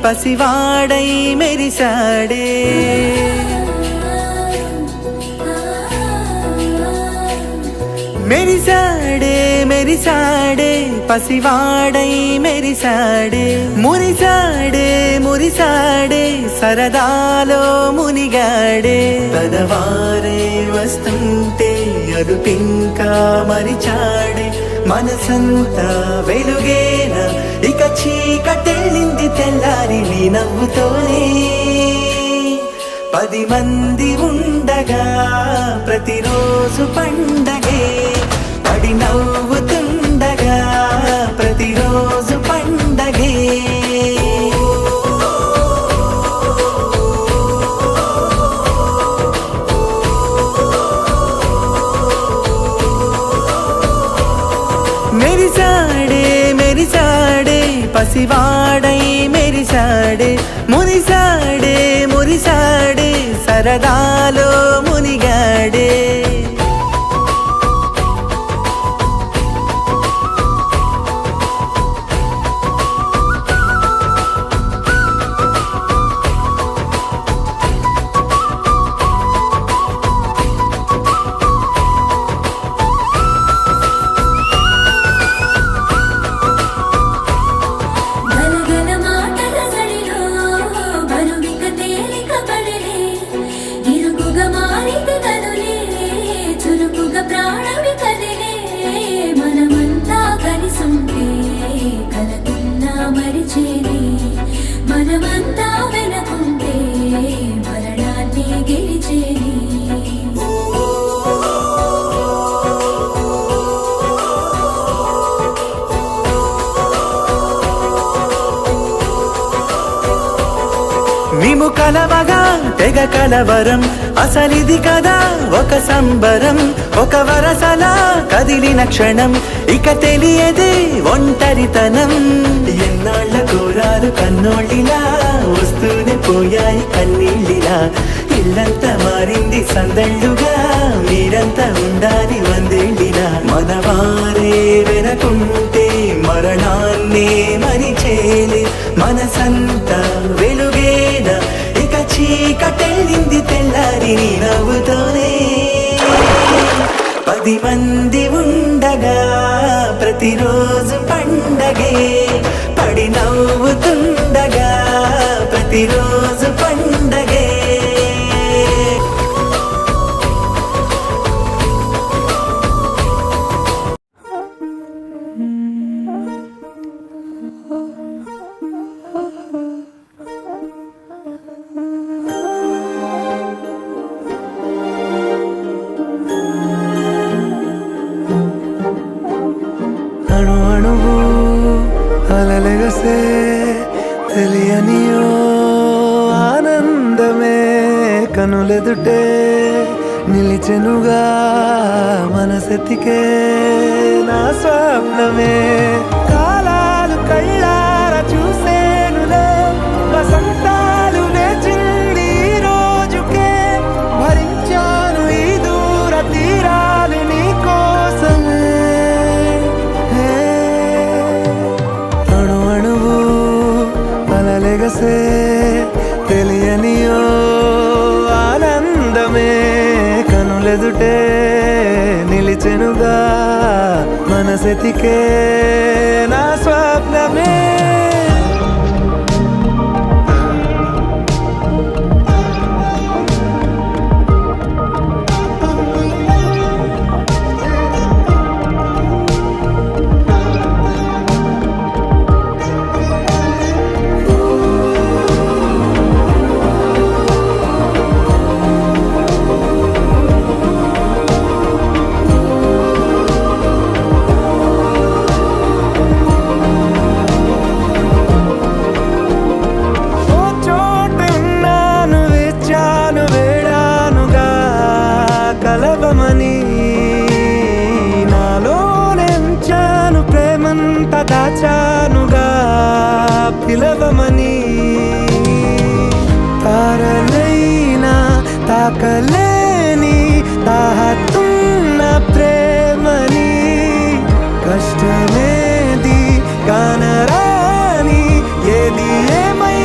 పసివాడై మెరిసాడే మెరిసాడే మెరిసాడే పసివాడై మెరిసాడే మురిసాడే మురిసాడే సరదాలో మునిగాడే పదవారే వస్తుంటే అరుపింకా మరిచాడే మనసంతా వెలుగేన ఇక చీకటెళ్ళింది తెల్లారి నీ నవ్వుతోనే 10 మంది ఉండగా ప్రతిరోజు పండగే పడి నవ్వుతుండగా ప్రతిరోజు పండగే మెరిసాడే మెరిసాడే పసివాడై మెరిసాడే మురిసాడే మురిసాడే సరదాలో మునిగాడే మనమంతా వెనకుంటే మరణాన్ని గెలిచేని మేము కలవగా తెగ కలవరం అసలిది కదా ఒక సంబరం ఒక వరసలా కదిలిన క్షణం ఇక తెలియదే ఒంటరితనం ఎన్నాళ్ళ కోరాలు కన్నోళ్ళిలా వస్తూనే పోయాయి కన్నీళ్ళిలా ఇల్లంతా మారింది సందళ్ళుగా మీరంతా ఉండాలి వందేళ్ళిలా మనవారే వెనకుంటే మరణాన్నే మరిచేలే మనసంతా వెలుగేన ఇక చీకటెళ్ళింది తెల్లారి నీ నవ్వుతోనే 10 మంది ఉండగా ప్రతిరోజు పండగే పడి నవ్వుతుండగా ప్రతిరోజు పండగే అణు అణువు అలలెగసే తెలియనియో ఆనందమే కనులెదుటే నిలిచెనుగా మనసెతికే నా స్వప్నమే కాలాలు కళ్ళార చూసేనులే వసంతాలు వేచింది ఈ రోజుకే భరించాను ఈ దూర తీరాలు నీ కోసమే అణు అణువు అలలెగసే తెలియనియో ఆనందమే కనులెదుటే నిలిచెనుగా మనసెతికే నా స్వప్నమే కలవమని నాలోనెంచాను ప్రేమంత దాచానుగా పిలవమని తారలైనా తాకలేని తాహతున్న ప్రేమని కష్టమేది కానరాని ఏది ఏమై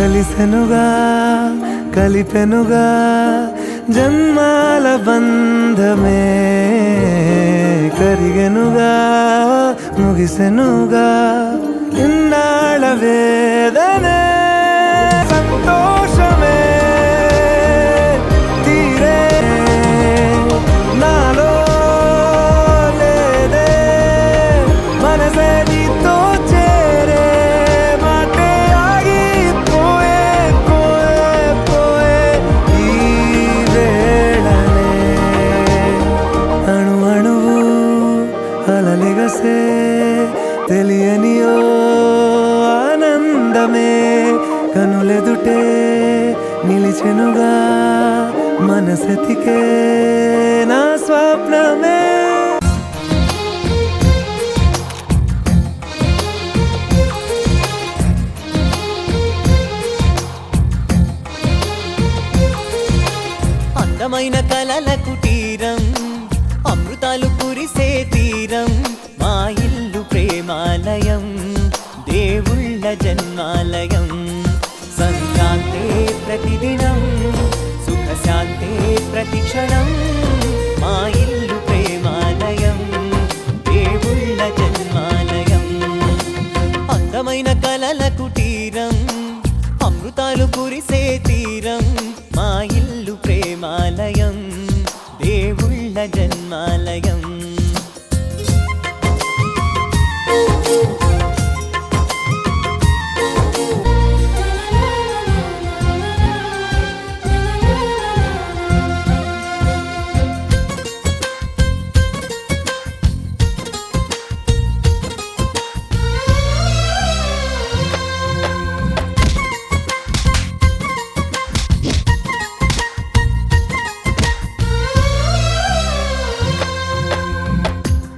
కలిసెనుగా కలిపెనుగా జన్మాల బంధమే కరిగెనుగా ముగిసెనుగా ఇన్నాళ్ళ వేదనే సంతోషమే తీరే నాలో లేదే మనసే నీతో చేరే మాటే ఆగిపోయే పోయే పోయే ఈ వేళనే అణు అణువు అలలిగసే తెలియనియో ఆనందమే కనులెదుటే నిలిచెనుగా మనసెతికే నా స్వప్నమే అందమైన కలల కుటీరం అమృతాలు కురిసే తీరం మా ఇల్లు ప్రేమాలయం దేవుళ్ళ జన్మాలయం సంక్రాంతే ప్రతిదినం సుఖశాంతే ప్రతిక్షణం మా ఇల్లు ప్రేమాలయం దేవుళ్ళ జన్మాలయం అందమైన కలల కుటీరం అమృతాలు కురిసే తీరం మా ఇల్లు ప్రేమాలయం దేవుళ్ళ జన్మాలయం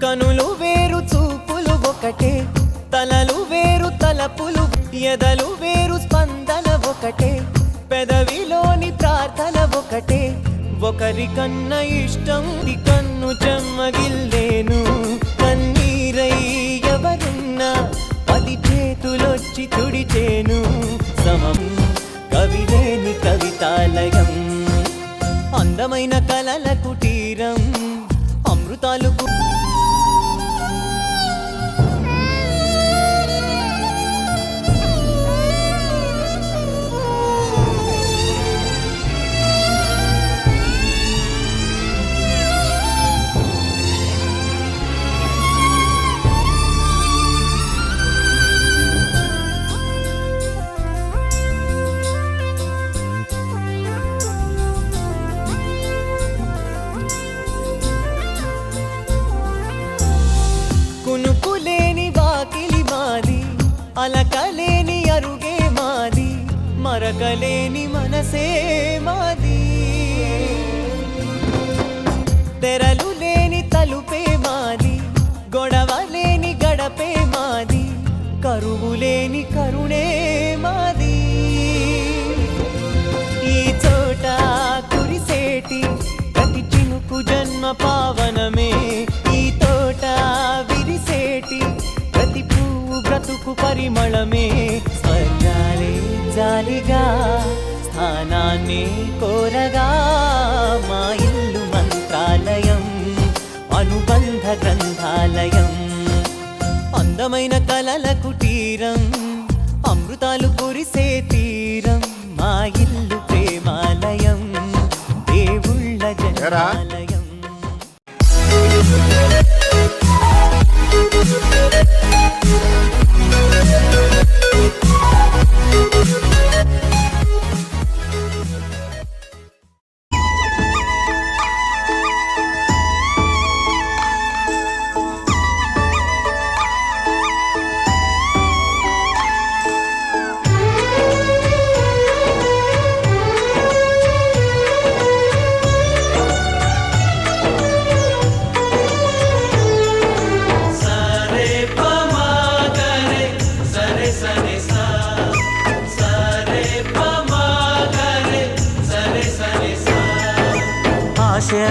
కనులు వేరు చూపులు ఒకటే తలలు వేరు తలపులు ఎదలు వేరు స్పందన ఒకటే పెదవిలోని ప్రార్థన ఒకటే ఒకరికన్నా ఇష్టం ఈ కన్ను చెమ్మగిల్లేను కన్నీరై ఎవరున్నా 10 చేతులొచ్చి తుడిచేను సమం కవిలేని కవితాలయం అందమైన కలల కుటీరం అమృతాలు కునుకులేని వాకిలి మాది అలకలేని అరుగే మాది మరకలేని మనసే మాది తెరలు లేని తలుపే మాది గొడవ లేని గడపే మాది కరువు లేని కరుణే మాది ఈ చోట కురిసేటి ప్రతి చినుకు జన్మ పావనమే ఈ తోట విరిసేటి ప్రతి పువ్వు బ్రతుకు పరిమళమే స్వర్గాలే జాలిగా స్థానాన్ని కోరగా మా ఇల్లు మంత్రాలయం అనుబంధ గ్రంథాలయం అందమైన కలల కుటీరం అమృతాలు కురిసే తీరం మా ఇల్లు ప్రేమాలయం దేవుళ్ళ జన్మాలయం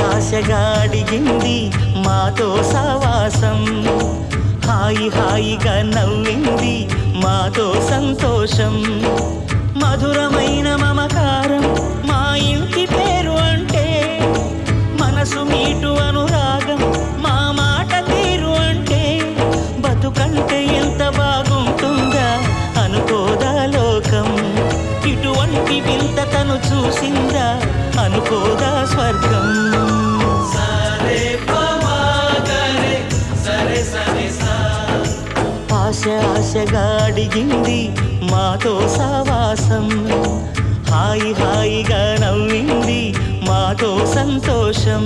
ఆశగా అడిగింది మాతో సావాసం హాయి హాయిగా నవ్వింది మాతో సంతోషం మధురమైన మమకారం మా ఇంటి పేరు అంటే, మనసు మీటు అనురాగం మా మాట తీరు అంటే, బతుకంటే ఎంత బాగుంటుందా అనుకోదా లోకం, ఇటువంటి వింత తను చూసిందా అనుకోదా స్వర్గం. ఆశ ఆశగా అడిగింది మాతో సావాసం, హాయి హాయిగా నవ్వింది మాతో సంతోషం.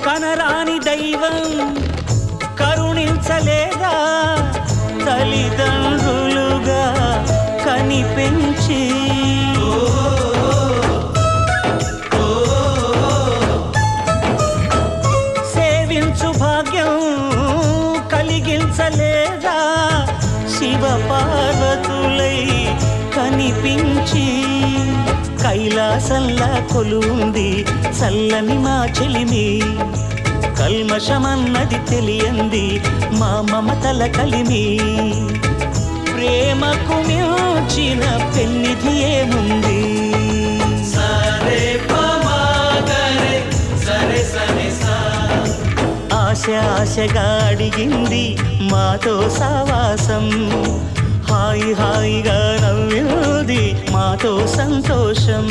కనరాని దైవం కరుణించలేదా తల్లిదండ్రులుగా కనిపెంచి, సేవించు భాగ్యం కలిగించలేదా శివ పార్వతులై కనిపించి, కైలాసంలా కొలుంది చల్లని మా చెలిమి, కల్మషమన్నది తెలియంది మా మమతల కలిమి, ప్రేమకు మించిన పెన్నిధి ఏముంది. ఆశ ఆశగా అడిగింది మాతో సావాసం, హాయి హాయిగా నవ్వింది మాతో సంతోషం.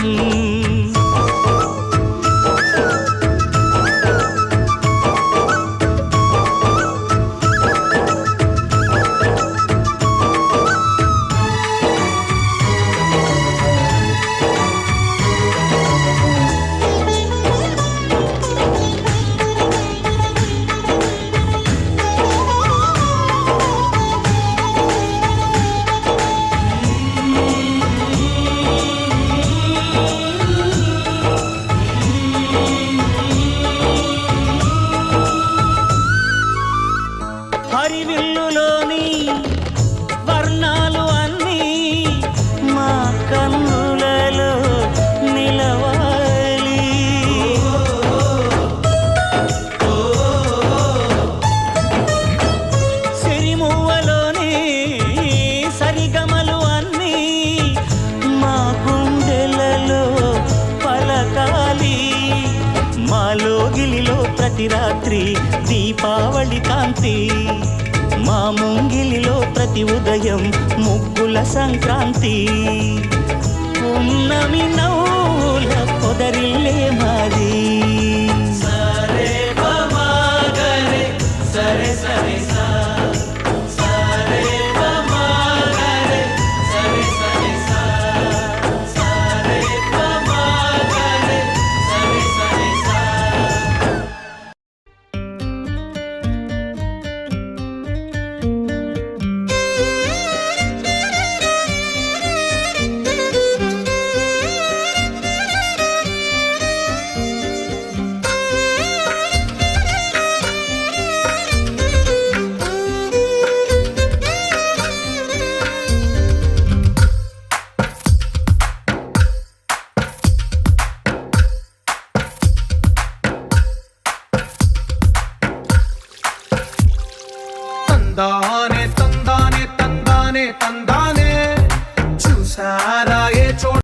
హరివిల్లులోని వర్ణాలు అన్నీ మా కన్నులలో నిలవాలి, సిరిమువ్వలోని సరిగమలు అన్నీ మా గుండెలలో పలకాలి, మాలో గిలిలో ప్రతి రాత్రి దీపావళి కాంతి, మా ముంగిలిలో ప్రతి ఉదయం ముగ్గుల సంక్రాంతి, పున్నమి నవ్వుల పొదరిల్లే మాది. తందాన